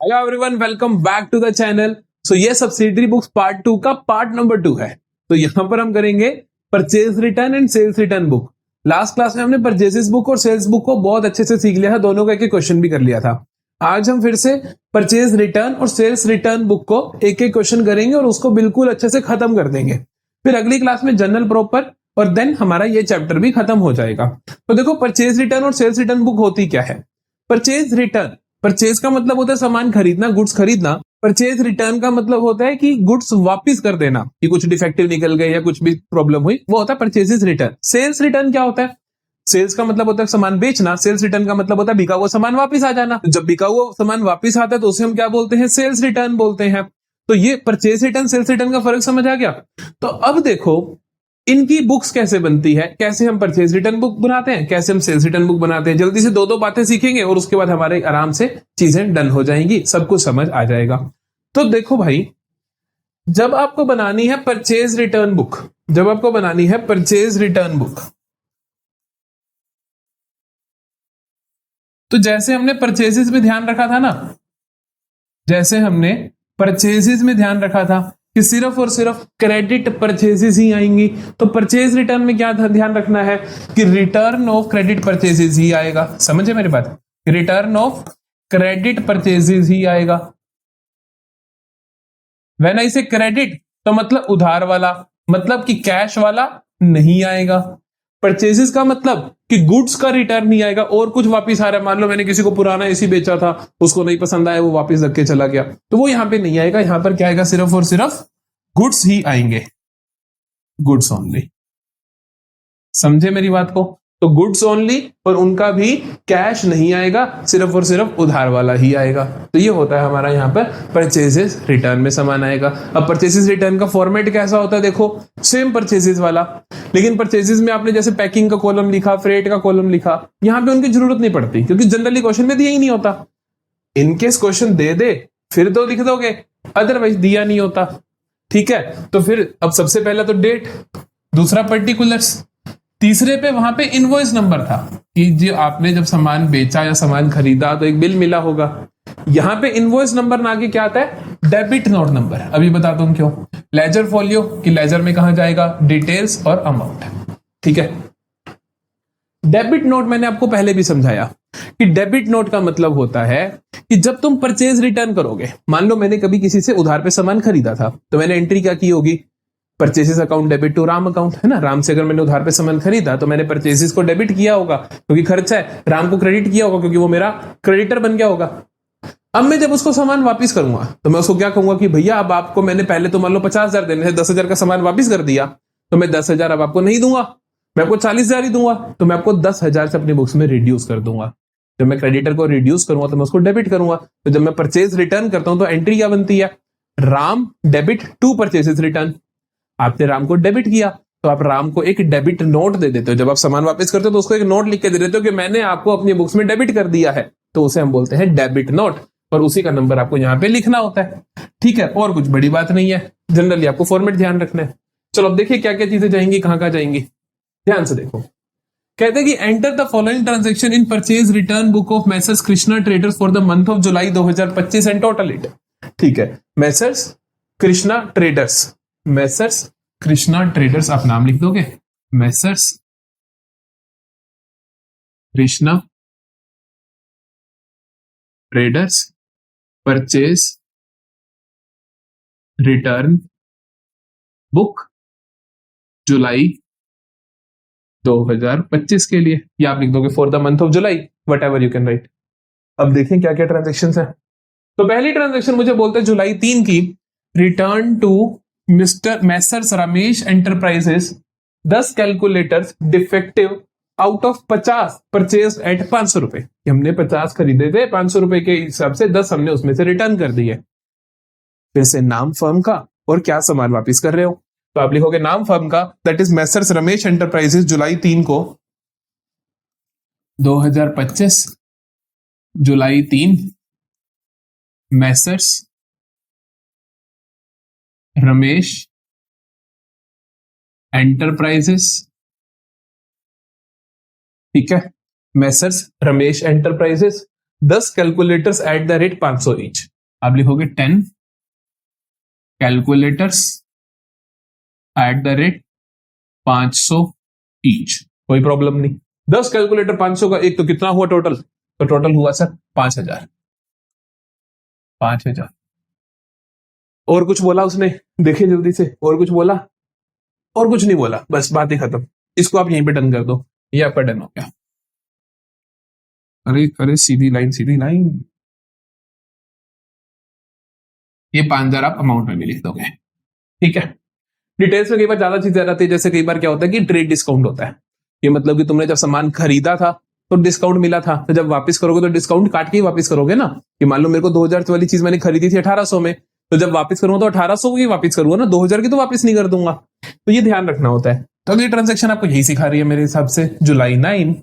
Hello everyone, welcome back to the channel. So ये subsidiary books part 2 का part number 2 है। तो यहाँ पर हम करेंगे purchase return and sales return book. Last class में हमने परचेजेस बुक और सेल्स बुक को बहुत अच्छे से सीख लिया था, दोनों का एक एक क्वेश्चन भी कर लिया था। आज हम फिर से परचेज रिटर्न और सेल्स रिटर्न बुक को एक एक क्वेश्चन करेंगे और उसको बिल्कुल अच्छे से खत्म कर देंगे। फिर अगली क्लास में जनरल प्रॉपर और देन हमारा ये चैप्टर भी खत्म हो जाएगा। तो देखो, परचेज रिटर्न और सेल्स रिटर्न बुक होती क्या है। परचेज रिटर्न, परचेज का मतलब होता है सामान खरीदना, गुड्स खरीदना। परचेज रिटर्न का मतलब होता है कि गुड्स वापस कर देना, कि कुछ डिफेक्टिव निकल गए या कुछ भी प्रॉब्लम हुई, वो होता है परचेजेस रिटर्न। सेल्स रिटर्न क्या होता है? सेल्स का मतलब होता है सामान बेचना, सेल्स रिटर्न का मतलब होता है बिका हुआ सामान वापस आ जाना। जब बिका हुआ सामान वापस आता है तो उसे हम क्या बोलते हैं? सेल्स रिटर्न बोलते हैं। तो ये परचेज रिटर्न सेल्स रिटर्न का फर्क समझ आ गया। तो अब देखो इनकी बुक्स कैसे बनती है, कैसे हम परचेज रिटर्न बुक बनाते हैं, कैसे हम सेल्स रिटर्न बुक बनाते हैं। जल्दी से दो बातें सीखेंगे और उसके बाद हमारे आराम से चीजें डन हो जाएंगी, सब कुछ समझ आ जाएगा। तो देखो भाई, जब आपको बनानी है परचेज रिटर्न बुक, जब आपको बनानी है परचेज रिटर्न बुक, तो जैसे हमने परचेजेस में ध्यान रखा था ना, जैसे हमने परचेजेस में ध्यान रखा था कि सिर्फ और सिर्फ क्रेडिट परचेजेस ही आएंगी, तो परचेज रिटर्न में क्या ध्यान रखना है कि रिटर्न ऑफ क्रेडिट परचेजेस ही आएगा। समझे मेरी बात? रिटर्न ऑफ क्रेडिट परचेजेस ही आएगा। व्हेन आई से क्रेडिट तो मतलब उधार वाला, मतलब कि कैश वाला नहीं आएगा। परचेजेस का मतलब कि गुड्स का रिटर्न नहीं आएगा और कुछ वापस आ रहा है। मान लो मैंने किसी को पुराना एसी बेचा था, उसको नहीं पसंद आया, वो वापस रख के चला गया, तो वो यहां पे नहीं आएगा। यहां पर क्या आएगा? सिर्फ और सिर्फ गुड्स ही आएंगे, गुड्स ओनली। समझे मेरी बात को? तो गुड्स ओनली, और उनका भी कैश नहीं आएगा, सिर्फ और सिर्फ उधार वाला ही आएगा। तो ये होता है हमारा यहाँ पर परचेजेस रिटर्न में सामान आएगा। अब परचेजेस रिटर्न का फॉर्मेट कैसा होता है? देखो, सेम परचेजेस वाला, लेकिन परचेजेस में आपने जैसे पैकिंग का कॉलम लिखा, फ्रेट का कॉलम लिखा, यहां पे उनकी जरूरत नहीं पड़ती क्योंकि जनरली क्वेश्चन में दिया ही नहीं होता। इनकेस क्वेश्चन दे दे फिर तो लिख दोगे, अदरवाइज दिया नहीं होता। ठीक है, तो फिर अब सबसे पहला तो डेट, दूसरा पर्टिकुलर्स, तीसरे पे वहां पे इनवॉइस नंबर था कि जो आपने जब सामान बेचा या सामान खरीदा तो एक बिल मिला होगा। यहां पे इनवॉइस नंबर ना आगे क्या आता है? Debit note number. अभी बताता हूं क्यों। लेजर फोलियो, कि लेजर में कहा जाएगा? डिटेल्स और अमाउंट। ठीक है, डेबिट नोट मैंने आपको पहले भी समझाया कि डेबिट नोट का मतलब होता है कि जब तुम परचेज रिटर्न करोगे, मान लो मैंने कभी किसी से उधार पे सामान खरीदा था, तो मैंने एंट्री क्या की होगी? Purchases account debit to Ram account, है ना। राम से अगर मैंने उधार पे सामान खरीदा तो मैंने परचेसेस को डेबिट किया होगा क्योंकि खर्चा है, राम को क्रेडिट किया होगा क्योंकि वो मेरा क्रेडिटर बन गया होगा। अब मैं जब उसको सामान वापस करूंगा तो मैं उसको क्या कहूंगा कि भैया अब आपको मैंने पहले तो मान लो 50,000 देने थे, 10,000 का सामान वापस कर दिया, तो मैं 10,000 अब आपको नहीं दूंगा, मैं आपको 40,000 ही दूंगा। तो मैं आपको 10,000 से अपनी बुक्स में रिड्यूस कर दूंगा। जब मैं क्रेडिटर को रिड्यूस करूंगा तो मैं उसको डेबिट करूंगा। तो जब मैं परचेज रिटर्न करता हूं तो एंट्री क्या बनती है? Ram debit to purchases return. आपने राम को डेबिट किया तो आप राम को एक डेबिट नोट दे देते हो। जब आप सामान वापस करते हो तो उसको एक नोट लिख के दे देते हो कि मैंने आपको अपनी बुक्स में डेबिट कर दिया है, तो उसे हम बोलते हैं डेबिट नोट, और उसी का नंबर आपको यहाँ पे लिखना होता है। ठीक है, और कुछ बड़ी बात नहीं है, जनरली आपको फॉर्मेट ध्यान रखना है। चलो अब देखिए क्या क्या चीजें जाएंगी, कहाँ कहाँ जाएंगी, ध्यान से देखो। कहते हैं कि enter the following transaction in purchase return book of messrs Krishna traders for the month of July 2025 and total it. ठीक है, messrs Krishna traders, messrs Krishna traders, आप नाम लिख दोगे, messrs Krishna traders purchase return book July 2025 के लिए, या आप लिख दोगे for the month of July, whatever you can write. अब देखें क्या क्या ट्रांजेक्शन है। तो पहली ट्रांजेक्शन मुझे बोलते हैं जुलाई 3 की, return to mister messrs Ramesh enterprises 10 calculators defective out of 50 purchase at 500 रुपए। हमने 50 खरीदे थे, 500 रुपए के हिसाब से 10 हमने उसमें से रिटर्न कर दिए। फिर से नाम फर्म का और क्या सामान वापस कर रहे हो, तो आप लिखोगे नाम फर्म का, that is messrs Ramesh enterprises, July 3 को 2025, जुलाई 3 मैसर्स रमेश एंटरप्राइजेस। ठीक है, Messrs Ramesh enterprises 10 calculators eight the rate 500 each. आप लिखोगे 10 calculators eight the rate 500 each, कोई प्रॉब्लम नहीं। 10 कैलकुलेटर 500 का एक, तो कितना हुआ टोटल? तो टोटल हुआ सर 5000। 5000। और कुछ बोला उसने? देखिए जल्दी से, और कुछ बोला? और कुछ नहीं बोला, बस बात ही खत्म। इसको आप यहीं पे डन कर दो, ये आपका डन हो गया। अरे अरे सीधी लाइन, सीधी लाइन। ये 5000 आप अमाउंट में भी लिख दोगे, ठीक है। डिटेल्स में कई बार ज्यादा चीजें आ जाती है, जैसे कई बार क्या होता है कि ट्रेड डिस्काउंट होता है। ये मतलब कि तुमने जब सामान खरीदा था तो डिस्काउंट मिला था, तो जब वापस करोगे तो डिस्काउंट काट के ही वापस करोगे ना। कि मान लो मेरे को 2000 वाली चीज मैंने खरीदी थी 1800 में, तो जब वापस करूंगा तो 1800 की वापस करूंगा ना, 2000 की तो वापस नहीं कर दूंगा। तो ये ध्यान रखना होता है। तो अगली ट्रांजेक्शन आपको यही सिखा रही है मेरे हिसाब से। जुलाई 9,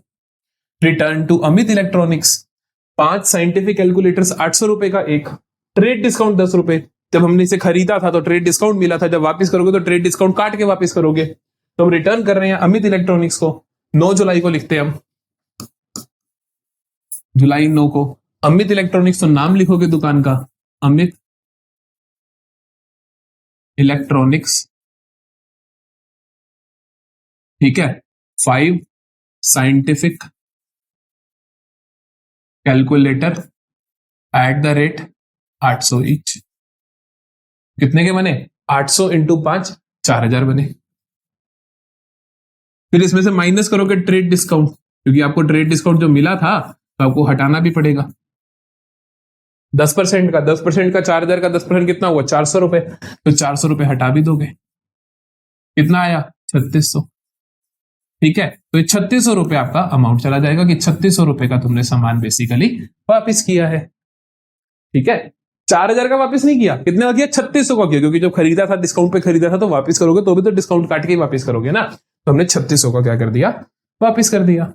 return to Amit electronics 5 scientific calculators 800 रुपए का एक, ट्रेड डिस्काउंट 10 रुपए। जब हमने इसे खरीदा था तो ट्रेड डिस्काउंट मिला था, जब वापस करोगे तो ट्रेड डिस्काउंट काट के वापस करोगे। तो हम रिटर्न कर रहे हैं अमित इलेक्ट्रॉनिक्स को। 9 जुलाई को लिखते हैं हम, जुलाई 9 को अमित इलेक्ट्रॉनिक्स, तो नाम लिखोगे दुकान का अमित इलेक्ट्रॉनिक्स, ठीक है। 5 scientific calculator eight the rate 800 each. कितने के बने? 800 इंटू 5, 4000 बने। फिर इसमें से माइनस करोगे ट्रेड डिस्काउंट, क्योंकि आपको ट्रेड डिस्काउंट जो मिला था तो आपको हटाना भी पड़ेगा। 10% का 10% का 4000 का 10% कितना हुआ? 400 रुपए। तो 400 रुपए हटा भी दोगे, कितना आया? 3600, ठीक है। तो 3600 रुपए आपका अमाउंट चला जाएगा कि 3600 रुपए का तुमने सामान बेसिकली वापिस किया है, ठीक है। 4000 का वापस नहीं किया, कितने का किया? 3600 का किया, क्योंकि जब खरीदा था डिस्काउंट पे खरीदा था तो वापस करोगे तो भी तो डिस्काउंट काट के ही वापस करोगे ना। तो हमने 3600 का क्या कर दिया? वापस कर दिया।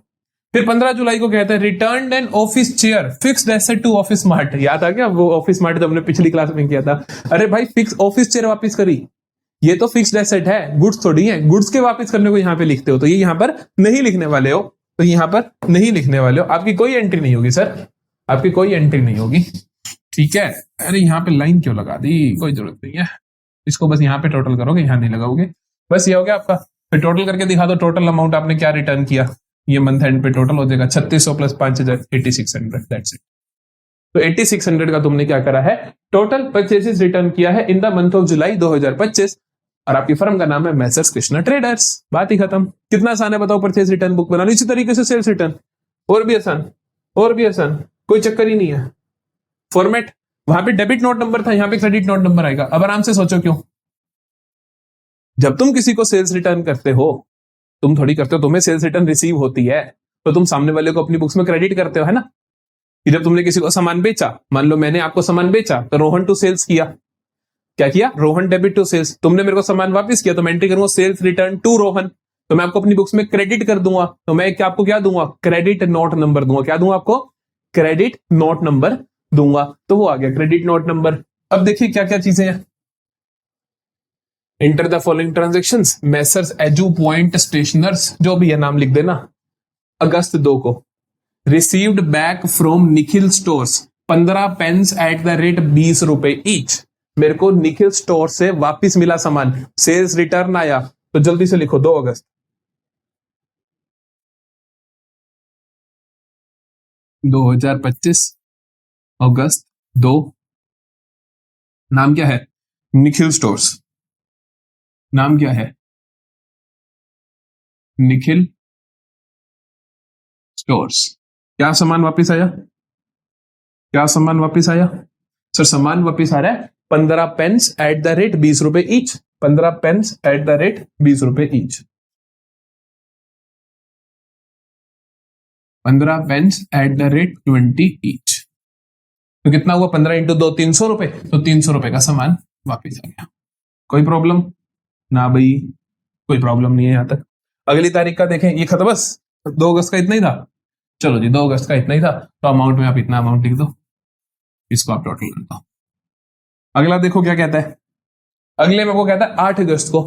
फिर 15 जुलाई को कहते हैं return an office chair fixed asset to Office Smart. याद आ गया वो ऑफिस स्मार्ट जो हमने पिछली क्लास में किया था? अरे भाई फिक्स ऑफिस चेयर वापस करी, ये तो फिक्स्ड एसेट है, गुड्स थोड़ी है। गुड्स के वापस करने को यहाँ पे लिखते हो, तो ये यहाँ पर नहीं लिखने वाले हो, तो यहाँ पर नहीं लिखने वाले हो। आपकी कोई एंट्री नहीं होगी सर, आपकी कोई एंट्री नहीं होगी, ठीक है। अरे यहाँ पे लाइन क्यों लगा दी? कोई जरूरत नहीं है, इसको बस यहाँ पे टोटल करोगे, यहाँ नहीं लगाओगे। बस ये हो गया आपका। फिर टोटल करके दिखा दो टोटल अमाउंट आपने क्या रिटर्न किया। ये मंथ एंड पे टोटल हो जाएगा 3600 प्लस 5000, 8600, दैट्स इट। तो 8600 का तुमने क्या करा है? टोटल परचेजेस रिटर्न किया है in the month of July 2025, और आपकी फर्म का नाम है मैसर्स कृष्णा ट्रेडर्स। बात ही खत्म। कितना आसान है बताओ परचेज रिटर्न बुक बनाना। इसी तरीके से सेल्स रिटर्न, और भी आसान, और भी आसान, कोई चक्कर ही नहीं है। फॉर्मेट, वहां पे डेबिट नोट नंबर था, यहां पे क्रेडिट नोट नंबर आएगा। अब आराम से सोचो क्यों। जब तुम किसी को सेल्स रिटर्न करते हो, तुम थोड़ी करते हो, तुम्हें सेल्स रिटर्न रिसीव होती है तो तुम सामने वाले को अपनी बुक्स में क्रेडिट करते हो, है ना। कि जब तुमने किसी को सामान बेचा, मान लो मैंने आपको सामान बेचा तो रोहन टू सेल्स किया, क्या किया? Rohan debit to sales. तुमने मेरे को सामान वापस किया तो मैं एंट्री करूंगा सेल्स रिटर्न टू रोहन, तो मैं आपको अपनी बुक्स में क्रेडिट कर दूंगा। तो मैं आपको क्या दूंगा? क्रेडिट नोट नंबर दूंगा। क्या दूंगा आपको? क्रेडिट नोट नंबर दूंगा। तो वो आ गया क्रेडिट नोट नंबर। अब देखिए क्या क्या चीजें हैं। Enter the following transactions, messrs Edu Point stationers, जो भी है नाम लिख देना, अगस्त 2 को received back from Nikhil stores 15 pens at the rate 20 रुपए ईच। मेरे को निखिल स्टोर से वापिस मिला सामान, सेल्स रिटर्न आया, तो जल्दी से लिखो 2 अगस्त। 2025 अगस्त 2, नाम क्या है? निखिल स्टोर्स। नाम क्या है? निखिल स्टोर्स। क्या सामान वापस आया? क्या सामान वापस आया? सर सामान वापस आ रहा है 15 पेन्स एट द रेट 20 रुपए each. 15 pens at the rate 20 रुपए each. 15 pens at the rate 20 each. तो कितना हुआ? 15 इंटू 2, 300 रुपए। तो 300 रुपए का सामान वापस आ गया। कोई प्रॉब्लम ना भाई, कोई प्रॉब्लम नहीं है यहां तक। अगली तारीख का देखें, ये खत्म बस। 2 अगस्त का इतना ही था। चलो जी 2 अगस्त का इतना ही था, तो अमाउंट में आप इतना अमाउंट लिख दो, इसको आप टोटल कर दो। अगला देखो क्या कहता है। अगले में वो कहता है 8 अगस्त को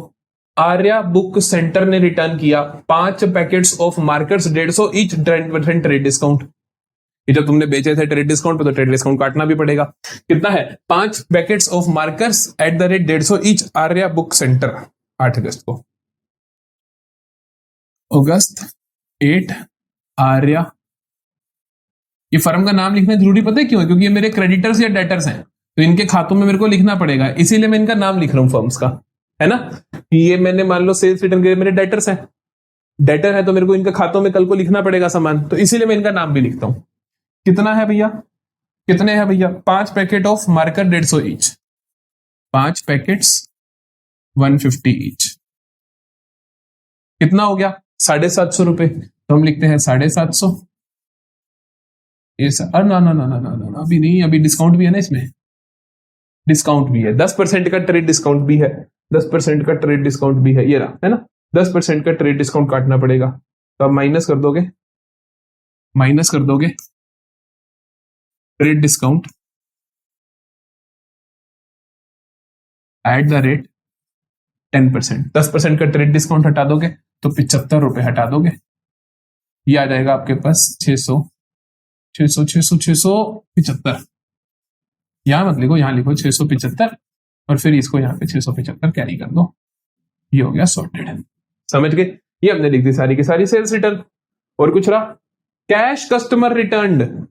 आर्या बुक सेंटर ने रिटर्न किया 5 packets of markers 150 each 10% trade discount. कि जब तुमने बेचे थे ट्रेड डिस्काउंट पे तो ट्रेड डिस्काउंट काटना भी पड़ेगा। कितना है? 5 packets of markers eight the rate 150 each, Arya book centre, 8 अगस्त को। अगस्त 8 आर्या। ये फर्म का नाम लिखना जरूरी पता है क्यों है? क्योंकि ये मेरे क्रेडिटर्स या डेटर्स हैं, तो इनके खातों में मेरे को लिखना पड़ेगा, इसीलिए मैं इनका नाम लिख रहा हूं फर्म्स का, है ना। कि ये मैंने मान लो सेल्स रिटर्न के मेरे डेटर्स हैं, डेटर है तो मेरे को इनके खातों में कल को लिखना पड़ेगा सामान, तो इसीलिए मैं इनका नाम भी लिखता हूं। कितना है भैया? कितने हैं भैया? 5 packet of marker 150 each, 5 packets 150 each. कितना हो गया? 750 रुपए। तो हम लिखते हैं 750। ना ना ना ना ना ना, अभी नहीं, अभी डिस्काउंट भी है ना इसमें, डिस्काउंट भी है, 10% का ट्रेड डिस्काउंट भी है, 10% का ट्रेड डिस्काउंट भी है, ये रहा, है ना। 10% का ट्रेड डिस्काउंट काटना पड़ेगा, तो आप माइनस कर दोगे, माइनस कर दोगे trade discount at the rate 10%। 10% का ट्रेड डिस्काउंट हटा दोगे तो 75 रुपए हटा दोगे, ये आ जाएगा आपके पास 675। यहां मत लिखो, यहां लिखो 675 और फिर इसको यहां पे 675 कैरी कर दो, ये हो गया सॉर्टेड। समझ गए? ये हमने लिख दी सारी की सारी सेल्स रिटर्न। और कुछ रहा? Cash customer return.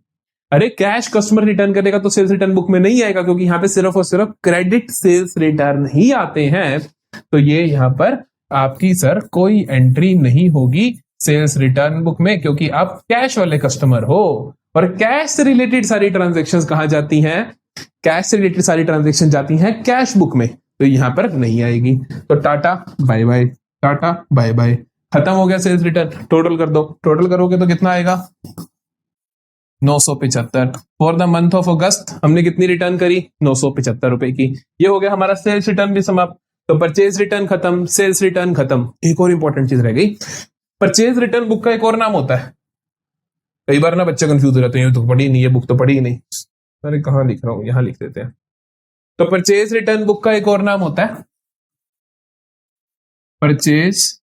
अरे कैश कस्टमर रिटर्न करेगा तो सेल्स रिटर्न बुक में नहीं आएगा, क्योंकि यहां पे सिर्फ और सिर्फ क्रेडिट सेल्स रिटर्न ही आते हैं, तो ये यहां पर आपकी सर कोई एंट्री नहीं होगी सेल्स रिटर्न बुक में, क्योंकि आप कैश वाले कस्टमर हो। और कैश से रिलेटेड सारी ट्रांजेक्शन्स कहां जाती हैं? कैश से रिलेटेड सारी ट्रांजेक्शन जाती हैं कैश बुक में, तो यहां पर नहीं आएगी। तो tata bye bye, tata bye bye, खत्म हो गया सेल्स रिटर्न। टोटल कर दो, टोटल करोगे तो कितना आएगा? 975। फॉर द मंथ ऑफ अगस्त हमने कितनी रिटर्न करी? 975 रुपए की। ये हो गया हमारा सेल्स रिटर्न भी समाप्त। तो परचेज रिटर्न खत्म, सेल्स रिटर्न खत्म। एक और इंपॉर्टेंट चीज रह गई, परचेज रिटर्न बुक का एक और नाम होता है। कई बार ना बच्चे कंफ्यूज हो जाते हैं, ये तो पढ़ी नहीं है बुक, तो पढ़ी ही नहीं। अरे कहां लिख रहा हूं, यहां लिख देते हैं। तो परचेज रिटर्न बुक का एक और नाम होता है परचेज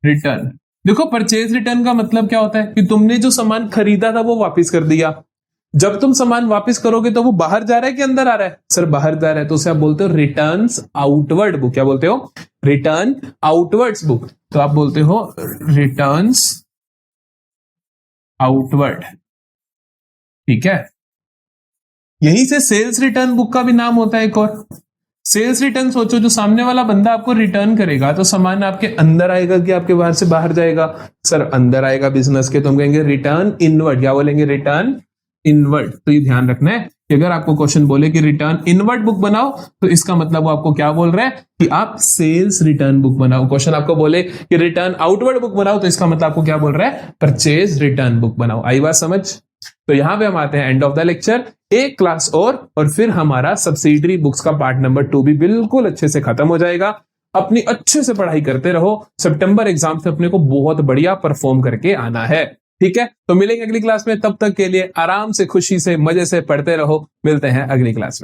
रिटर्न। देखो परचेज रिटर्न का मतलब क्या होता है कि तुमने जो सामान खरीदा था वो वापस कर दिया। जब तुम सामान वापस करोगे तो वो बाहर जा रहा है कि अंदर आ रहा है? सर बाहर जा रहा है, तो उसे आप बोलते हो रिटर्न्स आउटवर्ड बुक। क्या बोलते हो? Return outwards book. तो आप बोलते हो रिटर्न्स आउटवर्ड, ठीक है। यहीं से सेल्स रिटर्न बुक का भी नाम होता है एक और। सेल्स रिटर्न सोचो, जो सामने वाला बंदा आपको रिटर्न करेगा तो सामान आपके अंदर आएगा कि आपके बाहर से बाहर जाएगा? सर अंदर आएगा बिजनेस के, तो हम कहेंगे रिटर्न इनवर्ड। क्या बोलेंगे? Return inward. तो ये ध्यान रखना है कि अगर आपको क्वेश्चन बोले कि रिटर्न इनवर्ड बुक बनाओ, तो इसका मतलब वो आपको क्या बोल रहा है कि आप सेल्स रिटर्न बुक बनाओ। क्वेश्चन आपको बोले कि रिटर्न आउटवर्ड बुक बनाओ, तो इसका मतलब आपको क्या बोल रहा है? परचेज रिटर्न बुक बनाओ। आई बात समझ? तो यहां पे हम आते हैं एंड ऑफ द लेक्चर। एक क्लास और फिर हमारा सब्सिडरी बुक्स का पार्ट नंबर 2 भी बिल्कुल अच्छे से खत्म हो जाएगा। अपनी अच्छे से पढ़ाई करते रहो, सितंबर एग्जाम से अपने को बहुत बढ़िया परफॉर्म करके आना है, ठीक है। तो मिलेंगे अगली क्लास में, तब तक के लिए आराम से खुशी से मजे से पढ़ते रहो। मिलते हैं अगली क्लास में।